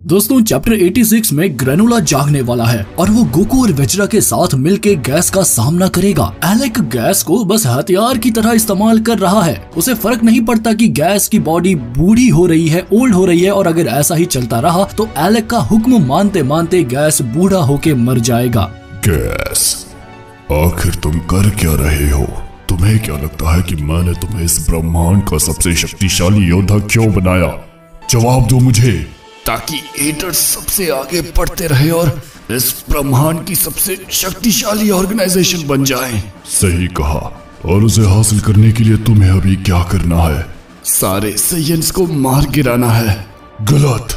दोस्तों चैप्टर 86 में ग्रेनुला जागने वाला है और वो गोकू और वेजिटा के साथ मिलके गैस का सामना करेगा। एलेक गैस को बस हथियार की तरह इस्तेमाल कर रहा है। उसे फर्क नहीं पड़ता कि गैस की बॉडी बूढ़ी हो रही है, ओल्ड हो रही है, और अगर ऐसा ही चलता रहा तो एलेक का हुक्म मानते मानते गैस बूढ़ा होके मर जाएगा। गैस, आखिर तुम कर क्या रहे हो? तुम्हें क्या लगता है कि मैंने तुम्हें इस ब्रह्मांड का सबसे शक्तिशाली योद्धा क्यों बनाया? जवाब दो मुझे। ताकि एडर सबसे आगे बढ़ते रहे और इस ब्रह्मांड की सबसे शक्तिशाली ऑर्गेनाइजेशन बन जाए। सही कहा। और उसे हासिल करने के लिए तुम्हें अभी क्या करना है? सारे साइयन्स को मार गिराना है। गलत,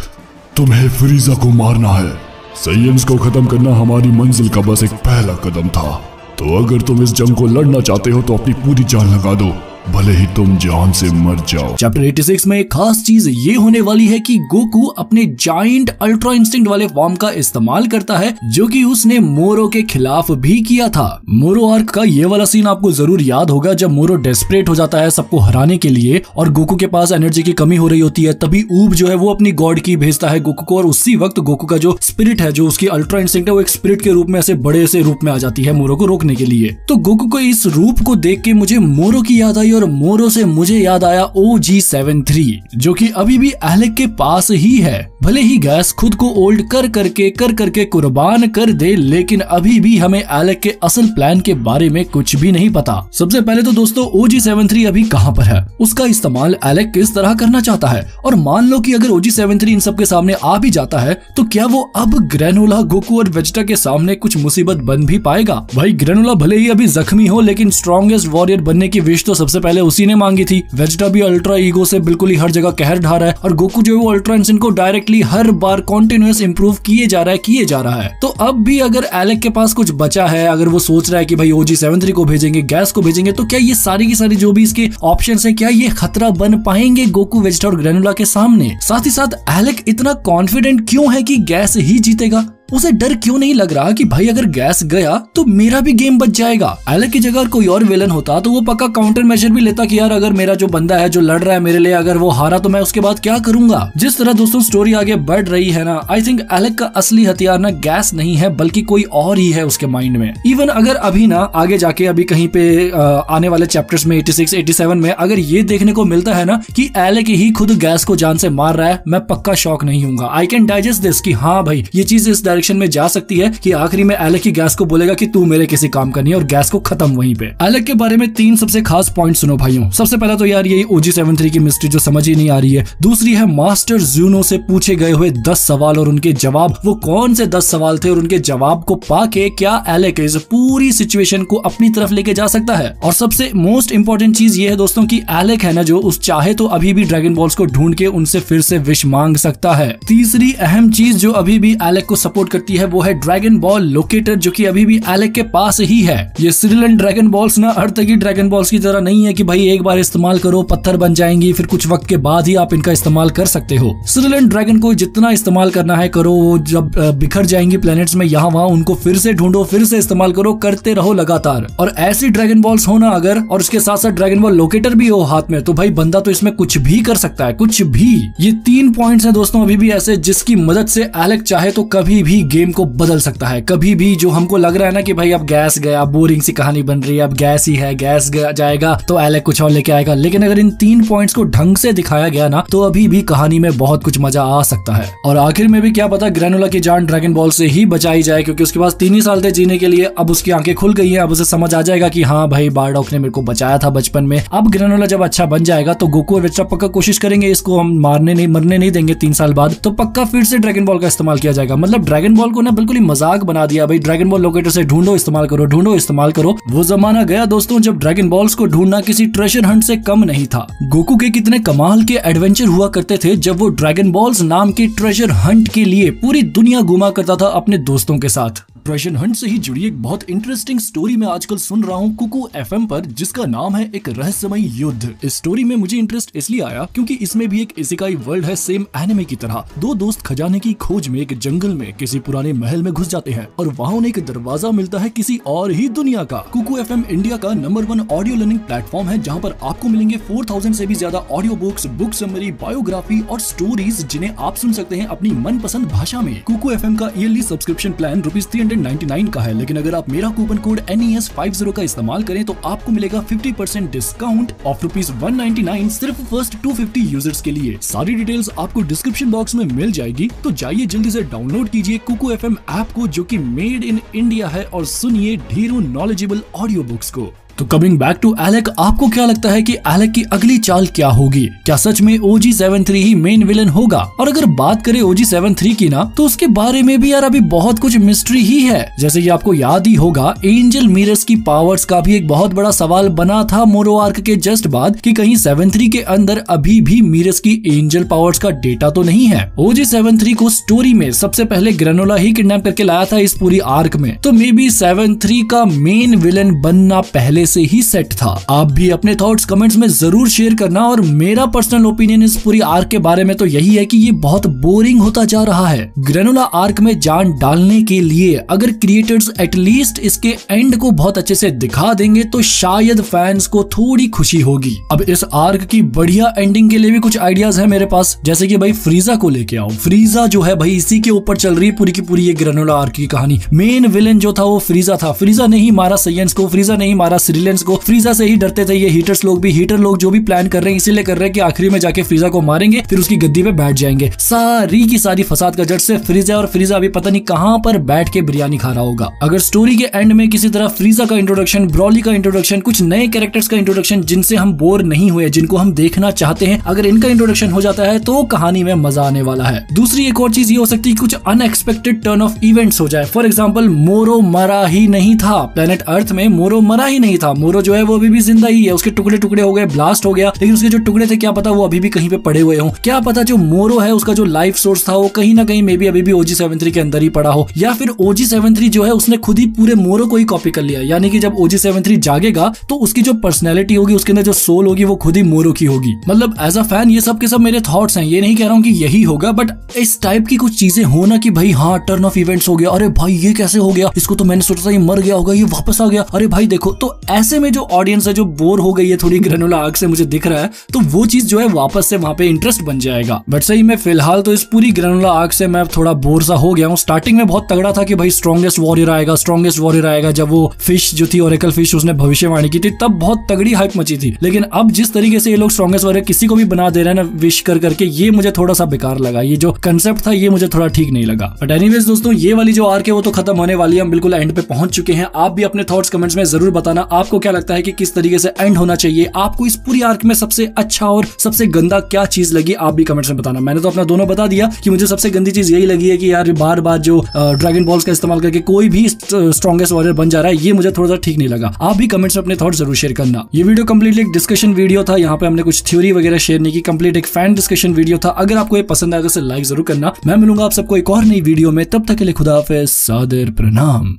तुम्हें फ्रीजा को मारना है। साइयन्स को खत्म करना हमारी मंजिल का बस एक पहला कदम था। तो अगर तुम इस जंग को लड़ना चाहते हो तो अपनी पूरी जान लगा दो, भले ही तुम जान से मर जाओ। चैप्टर 86 में एक खास चीज ये होने वाली है कि गोकू अपने जायंट अल्ट्रा इंस्टिंक्ट वाले फॉर्म का इस्तेमाल करता है, जो कि उसने मोरो के खिलाफ भी किया था। मोरो आर्क का ये वाला सीन आपको जरूर याद होगा, जब मोरो डेस्परेट हो जाता है सबको हराने के लिए और गोकू के पास एनर्जी की कमी हो रही होती है, तभी ऊब जो है वो अपनी गॉड की भेजता है गोकू को, और उसी वक्त गोकू का जो स्पिरिट है, जो उसकी अल्ट्रा इंस्टिंक्ट है, वो एक स्पिरिट के रूप में ऐसे बड़े से रूप में आ जाती है मोरो को रोकने के लिए। तो गोकू को इस रूप को देख के मुझे मोरो की याद आई और मोरो से मुझे याद आया OG-73, जो कि अभी भी एलेक के पास ही है। भले ही गैस खुद को ओल्ड कर करके कुर्बान कर दे, लेकिन अभी भी हमें एलेक के असल प्लान के बारे में कुछ भी नहीं पता। सबसे पहले तो दोस्तों OG-73 अभी कहाँ पर है, उसका इस्तेमाल एलेक किस तरह करना चाहता है, और मान लो कि अगर OG-73 इन सब के सामने आ भी जाता है तो क्या वो अब ग्रेनुला, गोकू और वेजिटा के सामने कुछ मुसीबत बन भी पाएगा? भाई ग्रेनुला भले ही अभी जख्मी हो, लेकिन स्ट्रॉन्गेस्ट वॉरियर बनने की विश तो सबसे पहले उसी ने मांगी थी। वेजिटा भी अल्ट्रा ईगो से बिल्कुल ही हर जगह कहर ढा रहा है, और गोकू जो है वो अल्ट्रा इंस्टिंक्ट को डायरेक्टली हर बार कॉन्टिन्यूअस इंप्रूव किए जा रहा है। तो अब भी अगर एलेक के पास कुछ बचा है, अगर वो सोच रहा है कि भाई OG-73 को भेजेंगे, गैस को भेजेंगे, तो क्या ये सारी की सारी जो भी इसके ऑप्शंस हैं, क्या ये खतरा बन पाएंगे गोकू, वेजिटा और ग्रेनुला के सामने? साथ ही साथ एलेक इतना कॉन्फिडेंट क्यों है कि गैस ही जीतेगा? उसे डर क्यों नहीं लग रहा कि भाई अगर गैस गया तो मेरा भी गेम बच जाएगा? एलेक की जगह कोई और विलन होता तो वो पक्का काउंटर मेजर भी लेता कि यार अगर मेरा जो बंदा है जो लड़ रहा है मेरे लिए, अगर वो हारा तो मैं उसके बाद क्या करूंगा। जिस तरह दोस्तों स्टोरी आगे बढ़ रही है ना, आई थिंक एलेक का असली हथियार ना गैस नहीं है, बल्कि कोई और ही है उसके माइंड में। इवन अगर अभी ना आगे जाके अभी कहीं पे आने वाले चैप्टर्स में 86, 87 में अगर ये देखने को मिलता है ना कि एलेक ही खुद गैस को जान से मार रहा है, मैं पक्का शॉक नहीं हूँ। आई कैन डाइजेस्ट दिस कि हाँ भाई ये चीज इस डायरेक्शन में जा सकती है कि आखिरी में एलेक ही गैस को बोलेगा कि तू मेरे किसी काम का नहीं है, और गैस को खत्म वहीं पे। एलेक के बारे में 3 सबसे खास पॉइंट सुनो भाइयों। सबसे पहला तो यार यही OG-73 की मिस्ट्री जो समझ ही नहीं आ रही है। दूसरी है मास्टर ज़ूनो से पूछे गए हुए 10 सवाल और उनके जवाब। वो कौन से 10 सवाल थे और उनके जवाब को पाके क्या एलेक इस पूरी सिचुएशन को अपनी तरफ लेके जा सकता है? और सबसे मोस्ट इंपॉर्टेंट चीज ये है दोस्तों कि एलेक है ना जो उस चाहे तो अभी भी ड्रैगन बॉल्स को ढूंढ के उनसे फिर से विश मांग सकता है। तीसरी अहम चीज जो अभी भी एलेक को सपोर्ट करती है वो है ड्रैगन बॉल लोकेटर, जो कि अभी भी एलेक के पास ही है। ये सिरिलन ड्रैगन बॉल्स ना अर्तगी ड्रैगन बॉल्स की तरह नहीं है कि भाई एक बार इस्तेमाल करो पत्थर बन जाएंगी, फिर कुछ वक्त के बाद ही आप इनका इस्तेमाल कर सकते हो। सिरिलन ड्रैगन को जितना इस्तेमाल करना है करो, जब बिखर जाएंगी प्लैनेट्स में यहाँ वहाँ उनको फिर से ढूंढो, फिर से इस्तेमाल करो, करते रहो लगातार। और ऐसी ड्रैगन बॉल्स हो ना अगर, और उसके साथ साथ ड्रैगन बॉल लोकेटर भी हो हाथ में, तो भाई बंदा तो इसमें कुछ भी कर सकता है, कुछ भी। ये 3 पॉइंट्स हैं दोस्तों अभी भी ऐसे जिसकी मदद से एलेक चाहे तो कभी भी गेम को बदल सकता है। कभी भी जो हमको लग रहा है ना कि भाई अब गैस गया, बोरिंग सी कहानी बन रही है, अब गैस ही है, गैस जाएगा तो एलेक कुछ और लेके आएगा, लेकिन अगर इन 3 पॉइंट्स को ढंग से दिखाया गया ना तो अभी भी कहानी में बहुत कुछ मजा आ सकता है। और आखिर में भी क्या पता ग्रेनुला की जान ड्रैगन बॉल से ही बचाई जाए, क्योंकि उसके पास 3 ही साल थे जीने के लिए। अब उसकी आंखें खुल गई हैं, अब उसे समझ आ जाएगा कि हाँ भाई बारडॉक ने मेरे को बचाया था बचपन में। अब ग्रेनुला जब अच्छा बन जाएगा तो गोकू और वेजिटा पक्का कोशिश करेंगे इसको हम मरने नहीं देंगे 3 साल बाद, तो पक्का फिर से ड्रैगन बॉल का इस्तेमाल किया जाएगा। मतलब ड्रैगन बॉल को ना बिल्कुल ही मजाक बना दिया भाई, ड्रैगन बॉल लोकेटर से ढूंढो इस्तेमाल करो, ढूंढो इस्तेमाल करो। वो जमाना गया दोस्तों जब ड्रैगन बॉल्स को ढूंढना किसी ट्रेजर हंट से कम नहीं था। गोकू के कितने कमाल के एडवेंचर हुआ करते थे जब वो ड्रैगन बॉल्स नाम के ट्रेजर हंट के लिए पूरी दुनिया घुमा करता था अपने दोस्तों के साथ। ट्रेजर हंट से ही जुड़ी एक बहुत इंटरेस्टिंग स्टोरी मैं आजकल सुन रहा हूँ कुकू FM पर, जिसका नाम है एक रहस्यमय युद्ध। इस स्टोरी में मुझे इंटरेस्ट इसलिए आया क्योंकि इसमें भी एक इसेकाई वर्ल्ड है, सेम एनिमे की तरह। दो दोस्त खजाने की खोज में एक जंगल में किसी पुराने महल में घुस जाते हैं और वहाँ उन्हें एक दरवाजा मिलता है किसी और ही दुनिया का। कुकू FM इंडिया का नंबर 1 ऑडियो लर्निंग प्लेटफॉर्म है, जहाँ पर आपको मिलेंगे 4000 से भी ज्यादा audio books, book summary, biography और स्टोरीज, जिन्हें आप सुन सकते हैं अपनी मनपसंद भाषा में। कुकू FM का ईयरली सब्सक्रिप्शन प्लान ₹399 का है, लेकिन अगर आप मेरा कूपन कोड NES50 का इस्तेमाल करें तो आपको मिलेगा 50% डिस्काउंट ऑफ ₹199 सिर्फ फर्स्ट 250 यूजर्स के लिए। सारी डिटेल्स आपको डिस्क्रिप्शन बॉक्स में मिल जाएगी, तो जाइए जल्दी से डाउनलोड कीजिए कुकू FM ऐप को, जो कि मेड इन इंडिया है, और सुनिए ढेरों नॉलेजेबल ऑडियो बुक्स को। तो कमिंग बैक टू एलेक, आपको क्या लगता है कि एलेक की अगली चाल क्या होगी? क्या सच में OG73 ही मेन विलन होगा? और अगर बात करें OG73 की ना, तो उसके बारे में भी यार अभी बहुत कुछ मिस्ट्री ही है। जैसे कि आपको याद ही होगा, एंजल मिरर्स की पावर्स का भी एक बहुत बड़ा सवाल बना था मोरो आर्क के जस्ट बाद कि कहीं 73 के अंदर अभी भी मिरर्स की एंजल पावर्स का डेटा तो नहीं है। OG73 को स्टोरी में सबसे पहले ग्रेनोला ही किडनैप करके लाया था इस पूरी आर्क में, तो मे बी 73 का मेन विलन बनना पहले से ही सेट था। आप भी अपने थॉट्स कमेंट्स में जरूर शेयर करना, और मेरा पर्सनल ओपिनियन इस पूरी आर्क के बारे में तो यही है कि ये बहुत बोरिंग होता जा रहा है। ग्रेनोला आर्क में जान डालने के लिए अगर क्रिएटर्स एटलीस्ट इसके एंड को बहुत अच्छे से दिखा देंगे तो शायद फैंस को थोड़ी खुशी होगी। अब इस आर्क की बढ़िया एंडिंग के लिए भी कुछ आइडियाज है मेरे पास, जैसे कि भाई फ्रीजा को लेके आओ। फ्रीजा जो है भाई, इसी के ऊपर चल रही पूरी की पूरी ये ग्रेनोला आर्क की कहानी। मेन विलन जो था वो फ्रीजा था। फ्रीजा ने ही मारा साइयन्स को, फ्रीजा ने ही मारा सिरिलियंस को। फ्रीजा से ही डरते थे ये हीटर्स लोग भी। हीटर लोग जो भी प्लान कर रहे हैं इसीलिए कर रहे हैं कि आखिरी में जाके फ्रीजा को मारेंगे, फिर उसकी गद्दी पे बैठ जाएंगे। सारी की सारी फसाद का जड़ से फ्रीजा, और फ्रीजा अभी पता नहीं कहां पर बैठ के बिरयानी खा रहा होगा। अगर स्टोरी के एंड में किसी तरह फ्रीजा का इंट्रोडक्शन, ब्रॉली का इंट्रोडक्शन, कुछ नए कैरेक्टर्स का इंट्रोडक्शन जिनसे हम बोर नहीं हुए, जिनको हम देखना चाहते हैं, अगर इनका इंट्रोडक्शन हो जाता है तो कहानी में मजा आने वाला है। दूसरी एक और चीज ये हो सकती है, कुछ अनएक्सपेक्टेड टर्न ऑफ इवेंट्स हो जाए। फॉर एग्जाम्पल, मोरो मरा ही नहीं था प्लेनेट अर्थ में, मोरो मरा ही नहीं था। मोरो जो है वो अभी भी जिंदा ही है। उसके टुकड़े टुकड़े हो गए, ब्लास्ट हो गया, लेकिन उसके जो टुकड़े थे क्या पता वो अभी भी कहीं पे पड़े हुए हों। क्या पता जो मोरो है उसका जो लाइफ सोर्स था वो कहीं ना कहीं मे बी अभी भी OG73 के अंदर ही पड़ा हो, या फिर OG73 जो है उसने खुद ही पूरे मोरो को ही कॉपी कर लिया। यानी कि जब OG73 जागेगा तो उसकी जो पर्सनैलिटी होगी, उसके अंदर जो सोल होगी, वो खुद ही मोरो की होगी। मतलब एज अ फैन ये सब के सब मेरे थॉट्स हैं, ये नहीं कह रहा हूँ कि यही होगा, बट इस टाइप की कुछ चीजें होना कि भाई हाँ टर्न ऑफ इवेंट्स हो गया, अरे भाई ये कैसे हो गया, इसको तो मैंने सोचा था ये मर गया होगा, ये वापस आ गया, अरे भाई देखो। तो ऐसे में जो ऑडियंस है जो बोर हो गई है थोड़ी ग्रेनोला आर्क से, मुझे दिख रहा है, तो वो चीज जो है वापस से वहां पे इंटरेस्ट बन जाएगा। बट सही में फिलहाल तो इस पूरी ग्रेनोला आर्क से मैं थोड़ा बोर सा हो गया हूँ। स्टार्टिंग में बहुत तगड़ा था कि भाई स्ट्रॉन्गेस्ट वॉरियर आएगा, स्ट्रॉन्गेस्ट वॉरियर आएगा। जब वो फिश जो थी ओरेकल फिश उसने भविष्यवाणी की थी तब बहुत तगड़ी हाइप मची थी, लेकिन अब जिस तरीके से ये लोग स्ट्रॉन्गेस्ट वॉरियर किसी को भी बना दे रहे हैं ना विश कर करके, ये मुझे थोड़ा सा बेकार लगा। ये जो कंसेप्ट था ये मुझे थोड़ा ठीक नहीं लगा। बट एनीवेज दोस्तों, ये वाली जो आर्क है वो तो खत्म होने वाली है, हम बिल्कुल एंड पे पहुंच चुके हैं। आप भी अपने थॉट्स कमेंट्स में जरूर बताना, आपको क्या लगता है कि किस तरीके से एंड होना चाहिए। आपको इस पूरी आर्क में सबसे अच्छा और सबसे गंदा क्या चीज लगी, आप भी कमेंट्स में बताना। मैंने तो अपना दोनों बता दिया कि मुझे सबसे गंदी चीज यही लगी है कि यार बार बार जो ड्रैगन बॉल्स का इस्तेमाल करके कोई भी स्ट्रॉन्गेस्ट वॉरियर बन जा रहा है, ये मुझे थोड़ा सा ठीक नहीं लगा। आप भी कमेंट्स में अपने थॉट्स जरूर शेयर करना। ये वीडियो कंप्लीटली एक डिस्कशन वीडियो था, यहाँ पे हमने कुछ थ्योरी वगैरह शेयर नहीं की, कंप्लीट एक फैन डिस्कशन वीडियो था। अगर आपको ये पसंद आएगा तो लाइक जरूर करना। मैं मिलूंगा आप सबको एक और नई वीडियो में, तब तक के लिए खुदा हाफिज़, सादर प्रणाम।